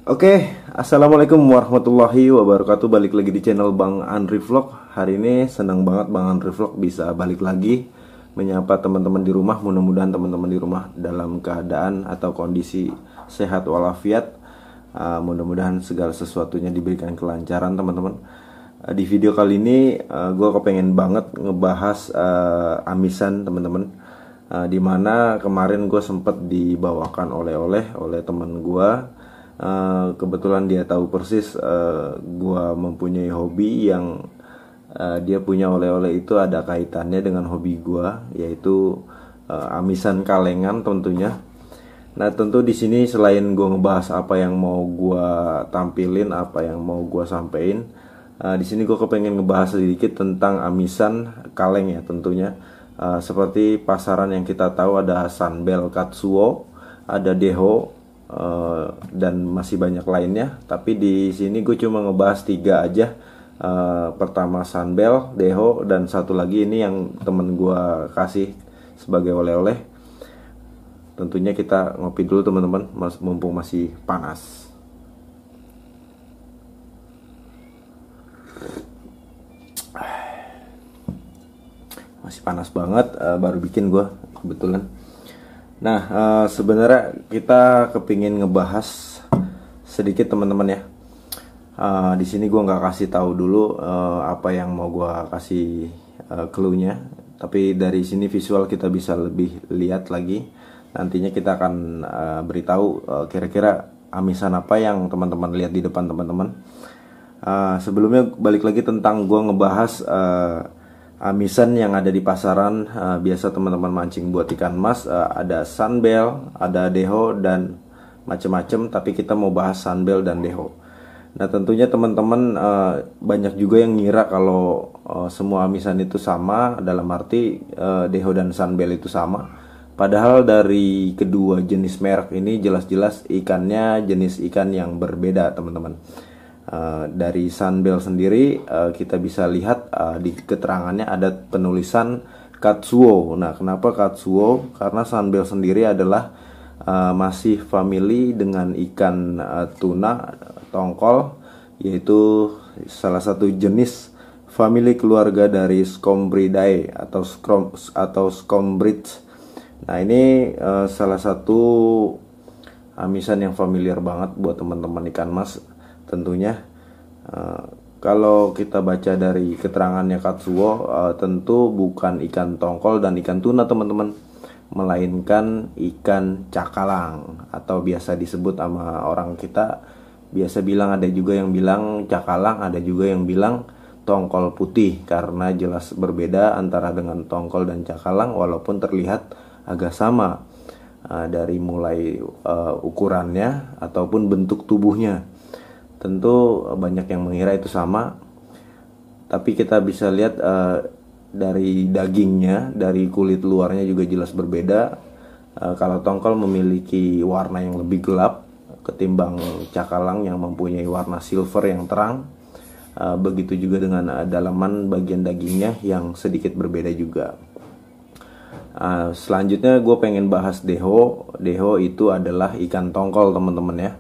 Oke, assalamualaikum warahmatullahi wabarakatuh. Balik lagi di channel Bang Andri Vlog. Hari ini senang banget Bang Andri Vlog bisa balik lagi menyapa teman-teman di rumah. Mudah-mudahan teman-teman di rumah dalam keadaan atau kondisi sehat walafiat. Mudah-mudahan segala sesuatunya diberikan kelancaran teman-teman. Di video kali ini gue kepengen banget ngebahas amisan teman-teman. Dimana kemarin gue sempet dibawakan oleh-oleh oleh teman gue. Kebetulan dia tahu persis gua mempunyai hobi yang dia punya oleh-oleh itu ada kaitannya dengan hobi gua, yaitu amisan kalengan tentunya. Nah, tentu di sini selain gua ngebahas apa yang mau gua tampilin, apa yang mau gua sampein, di sini gua kepengen ngebahas sedikit tentang amisan kaleng ya tentunya. Seperti pasaran yang kita tahu ada Sunbelt Katsuo, ada Deho, dan masih banyak lainnya. Tapi di sini gue cuma ngebahas 3 aja. Pertama Sunbelt, Deho, dan satu lagi ini yang temen gue kasih sebagai oleh-oleh. Tentunya kita ngopi dulu teman-teman, mumpung masih panas. Masih panas banget, baru bikin gue kebetulan. Nah, sebenarnya kita kepingin ngebahas sedikit teman-teman ya. Di sini gue nggak kasih tahu dulu apa yang mau gue kasih clue-nya. Tapi dari sini visual kita bisa lebih lihat lagi. Nantinya kita akan beritahu kira-kira amisan apa yang teman-teman lihat di depan teman-teman. Sebelumnya balik lagi tentang gue ngebahas amisan yang ada di pasaran. Biasa teman-teman mancing buat ikan mas, ada Sunbelt, ada Deho, dan macem-macem. Tapi kita mau bahas Sunbelt dan Deho. Nah, tentunya teman-teman banyak juga yang ngira kalau semua amisan itu sama, dalam arti Deho dan Sunbelt itu sama. Padahal dari kedua jenis merek ini jelas-jelas ikannya jenis ikan yang berbeda teman-teman. Dari Sunbelt sendiri kita bisa lihat di keterangannya ada penulisan Katsuo. Nah, kenapa Katsuo? Karena Sunbelt sendiri adalah masih family dengan ikan tuna tongkol, yaitu salah satu jenis family keluarga dari Scombridae atau Scombrids. Nah, ini salah satu amisan yang familiar banget buat teman-teman ikan mas. Tentunya kalau kita baca dari keterangannya Katsuo, tentu bukan ikan tongkol dan ikan tuna teman-teman, melainkan ikan cakalang atau biasa disebut sama orang kita biasa bilang, ada juga yang bilang cakalang, ada juga yang bilang tongkol putih, karena jelas berbeda antara dengan tongkol dan cakalang walaupun terlihat agak sama dari mulai ukurannya ataupun bentuk tubuhnya. Tentu banyak yang mengira itu sama, tapi kita bisa lihat dari dagingnya, dari kulit luarnya juga jelas berbeda. Kalau tongkol memiliki warna yang lebih gelap ketimbang cakalang yang mempunyai warna silver yang terang. Begitu juga dengan dalaman bagian dagingnya yang sedikit berbeda juga. Selanjutnya gue pengen bahas Deho. Deho itu adalah ikan tongkol teman-teman ya.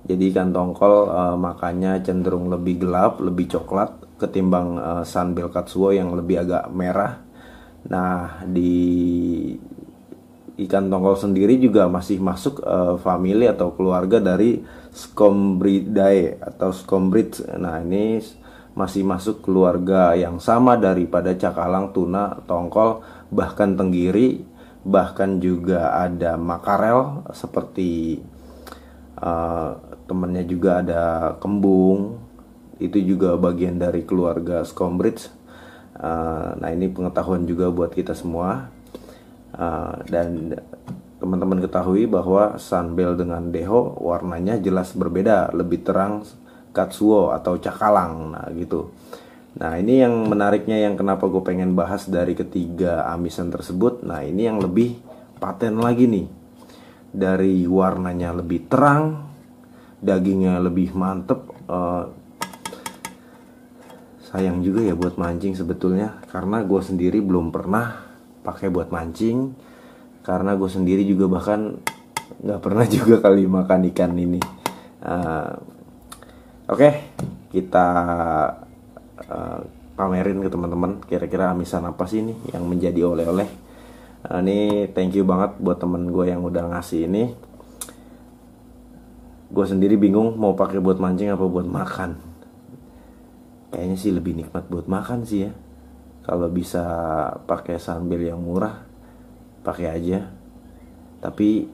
Jadi ikan tongkol makanya cenderung lebih gelap, lebih coklat ketimbang Sunbelt Katsuo yang lebih agak merah. Nah, di ikan tongkol sendiri juga masih masuk family atau keluarga dari Scombridae atau Scombrids. Nah, ini masih masuk keluarga yang sama daripada cakalang, tuna, tongkol, bahkan tenggiri, bahkan juga ada makarel seperti temennya juga ada kembung, itu juga bagian dari keluarga Scombrids. Nah, ini pengetahuan juga buat kita semua. Dan teman-teman ketahui bahwa Sunbelt dengan Deho warnanya jelas berbeda, lebih terang Katsuo atau cakalang. Nah, gitu. Nah, ini yang menariknya, yang kenapa gue pengen bahas dari ketiga amisan tersebut. Nah, ini yang lebih paten lagi nih. Dari warnanya lebih terang, dagingnya lebih mantep. Sayang juga ya buat mancing sebetulnya, karena gue sendiri belum pernah pakai buat mancing. Karena gue sendiri juga bahkan nggak pernah juga kali makan ikan ini. Oke, kita pamerin ke teman-teman kira-kira amisan apa sih ini yang menjadi oleh-oleh. Ini thank you banget buat temen gue yang udah ngasih ini. Gue sendiri bingung mau pakai buat mancing apa buat makan. Kayaknya sih lebih nikmat buat makan sih ya. Kalau bisa pakai sunbel yang murah, pakai aja. Tapi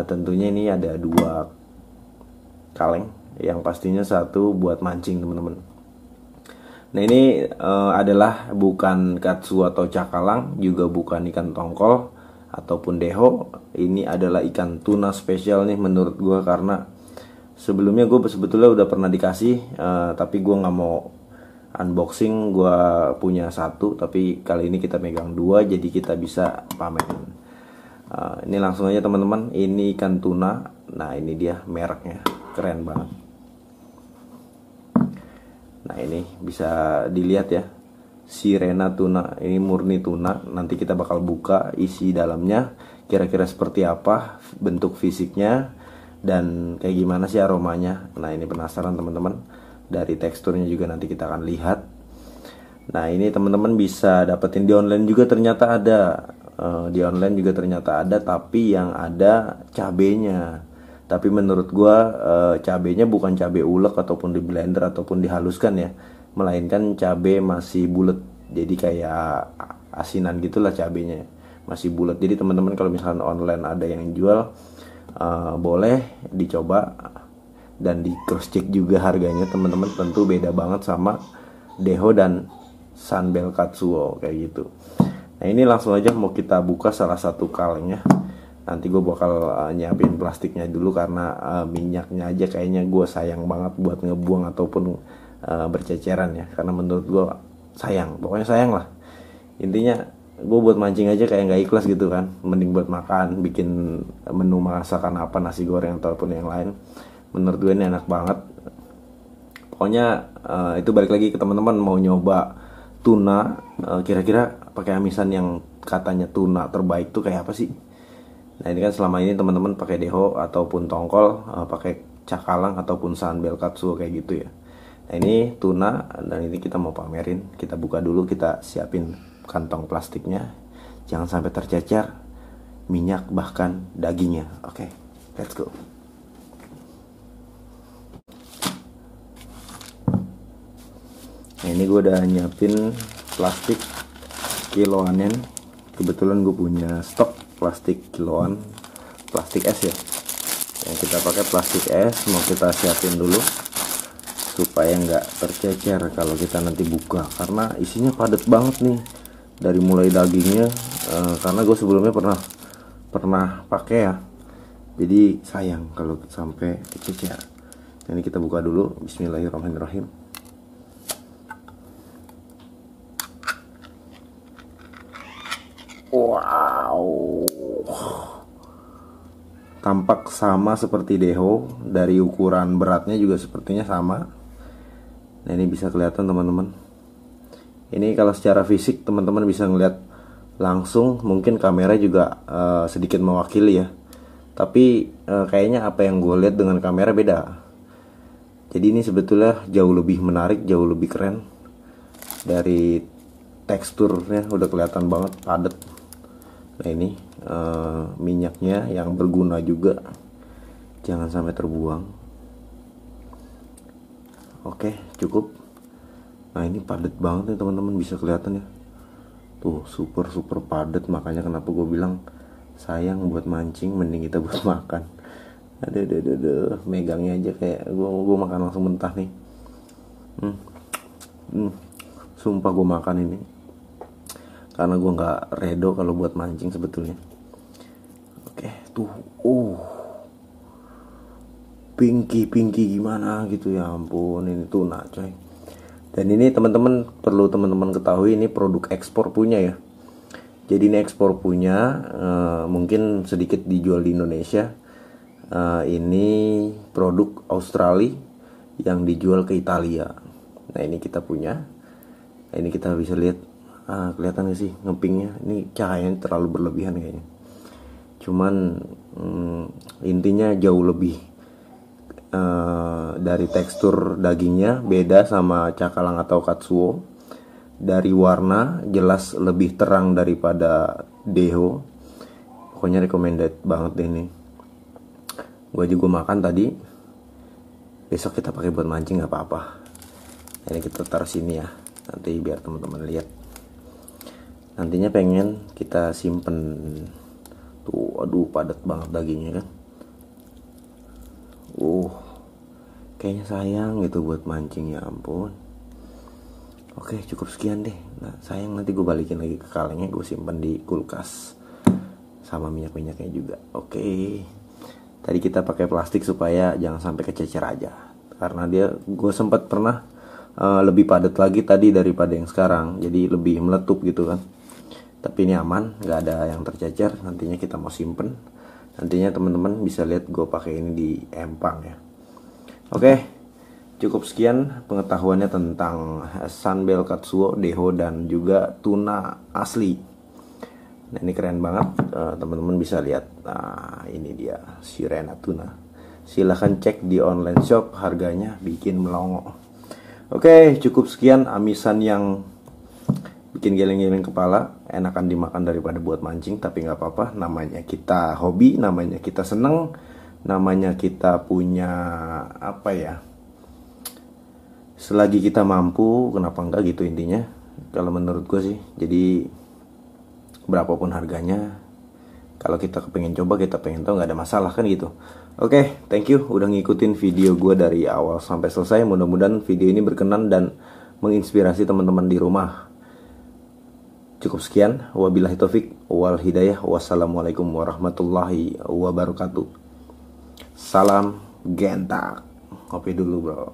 tentunya ini ada 2 kaleng, yang pastinya satu buat mancing teman-teman. Nah ini adalah bukan katsu atau cakalang, juga bukan ikan tongkol ataupun deho. Ini adalah ikan tuna spesial nih menurut gue, karena sebelumnya gue sebetulnya udah pernah dikasih, tapi gue nggak mau unboxing. Gue punya 1, tapi kali ini kita megang 2, jadi kita bisa pamerin. Ini langsung aja teman-teman, ini ikan tuna. Nah ini dia mereknya, keren banget. Nah ini bisa dilihat ya, Sirena tuna, ini murni tuna. Nanti kita bakal buka isi dalamnya, kira-kira seperti apa bentuk fisiknya dan kayak gimana sih aromanya. Nah ini penasaran teman-teman. Dari teksturnya juga nanti kita akan lihat. Nah ini teman-teman bisa dapetin di online juga ternyata ada. Di online juga ternyata ada, tapi yang ada cabenya. Tapi menurut gua cabenya bukan cabe ulek ataupun di blender ataupun dihaluskan ya, melainkan cabe masih bulat. Jadi kayak asinan gitulah cabenya, masih bulat. Jadi teman-teman kalau misalkan online ada yang jual, boleh dicoba dan di cross check juga harganya teman-teman. Tentu beda banget sama deho dan sunbel katsuo kayak gitu. Nah ini langsung aja mau kita buka salah satu kalengnya. Nanti gue bakal nyiapin plastiknya dulu, karena minyaknya aja kayaknya gue sayang banget buat ngebuang ataupun berceceran ya. Karena menurut gue sayang, pokoknya sayang lah. Intinya gue buat mancing aja kayak nggak ikhlas gitu kan. Mending buat makan, bikin menu masakan apa, nasi goreng ataupun yang lain. Menurut gue ini enak banget. Pokoknya itu balik lagi ke teman-teman mau nyoba tuna, kira-kira pakai amisan yang katanya tuna terbaik tuh kayak apa sih? Nah ini kan selama ini teman-teman pakai deho ataupun tongkol, pakai cakalang ataupun sunbel katsu kayak gitu ya. Nah ini tuna, dan ini kita mau pamerin. Kita buka dulu, kita siapin kantong plastiknya, jangan sampai tercecer minyak bahkan dagingnya. Oke, let's go. Nah ini gue udah nyiapin plastik kiloanen. Kebetulan gue punya stok plastik kiloan, plastik es ya. Yang kita pakai plastik es, mau kita siapin dulu supaya nggak tercecer kalau kita nanti buka, karena isinya padat banget nih, dari mulai dagingnya. Karena gue sebelumnya pernah pakai ya, jadi sayang kalau sampai tercecer. Ini kita buka dulu. Bismillahirrahmanirrahim. Wow, tampak sama seperti deho. Dari ukuran beratnya juga sepertinya sama. Nah ini bisa kelihatan teman-teman. Ini kalau secara fisik teman-teman bisa ngeliat langsung. Mungkin kamera juga sedikit mewakili ya, tapi kayaknya apa yang gue lihat dengan kamera beda. Jadi ini sebetulnya jauh lebih menarik, jauh lebih keren. Dari teksturnya udah kelihatan banget padat. Nah ini minyaknya yang berguna juga, jangan sampai terbuang. Oke, cukup. Nah ini padat banget nih teman-teman, bisa kelihatan ya. Tuh super padat, makanya kenapa gue bilang sayang buat mancing, mending kita buat makan. Aduh, megangnya aja kayak gue makan langsung mentah nih. Sumpah gue makan ini, karena gue nggak redo kalau buat mancing sebetulnya. Oke, tuh, pinky gimana gitu, ya ampun, ini tuna coy. Dan ini teman-teman perlu teman-teman ketahui, ini produk ekspor punya ya. Jadi ini ekspor punya, mungkin sedikit dijual di Indonesia. Ini produk Australia yang dijual ke Italia. Nah ini kita punya. Nah, ini kita bisa lihat. Kelihatan gak sih ngepingnya? Ini cahayanya terlalu berlebihan kayaknya. Cuman Intinya jauh lebih dari tekstur dagingnya beda sama cakalang atau katsuo. Dari warna jelas lebih terang daripada deho. Pokoknya recommended banget deh ini. Gue juga makan tadi. Besok kita pakai buat mancing nggak apa-apa. Ini kita taruh sini ya. Nanti biar teman-teman lihat. Nantinya pengen kita simpen. Tuh, aduh padat banget dagingnya kan. Kayaknya sayang gitu buat mancing, ya ampun. Oke, cukup sekian deh. Nah, sayang nanti gue balikin lagi ke kalengnya, gue simpen di kulkas sama minyak-minyaknya juga. Oke. Tadi kita pakai plastik supaya jangan sampai kececer aja. Karena gue sempat pernah lebih padat lagi tadi daripada yang sekarang. Jadi lebih meletup gitu kan. Tapi ini aman, nggak ada yang tercecer. Nantinya kita mau simpen. Nantinya teman-teman bisa lihat gue pakai ini di empang ya. Oke, cukup sekian pengetahuannya tentang Sunbel Katsuo, deho, dan juga tuna asli. Nah, ini keren banget, teman-teman bisa lihat. Nah, ini dia Sirena tuna. Silahkan cek di online shop, harganya bikin melongo. Oke, cukup sekian amisan yang bikin geleng-geleng kepala. Enakan dimakan daripada buat mancing, tapi nggak apa-apa. Namanya kita hobi, namanya kita seneng, namanya kita punya apa ya, selagi kita mampu, kenapa enggak gitu intinya. Kalau menurut gue sih. Jadi berapapun harganya, kalau kita kepengen coba, kita pengen tahu, nggak ada masalah kan gitu. Oke, thank you udah ngikutin video gue dari awal sampai selesai. Mudah-mudahan video ini berkenan dan menginspirasi teman-teman di rumah. Cukup sekian, wabillahi taufik wal hidayah. Wassalamualaikum warahmatullahi wabarakatuh. Salam gentak. Kopi dulu bro.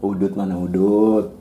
Udut mana udut?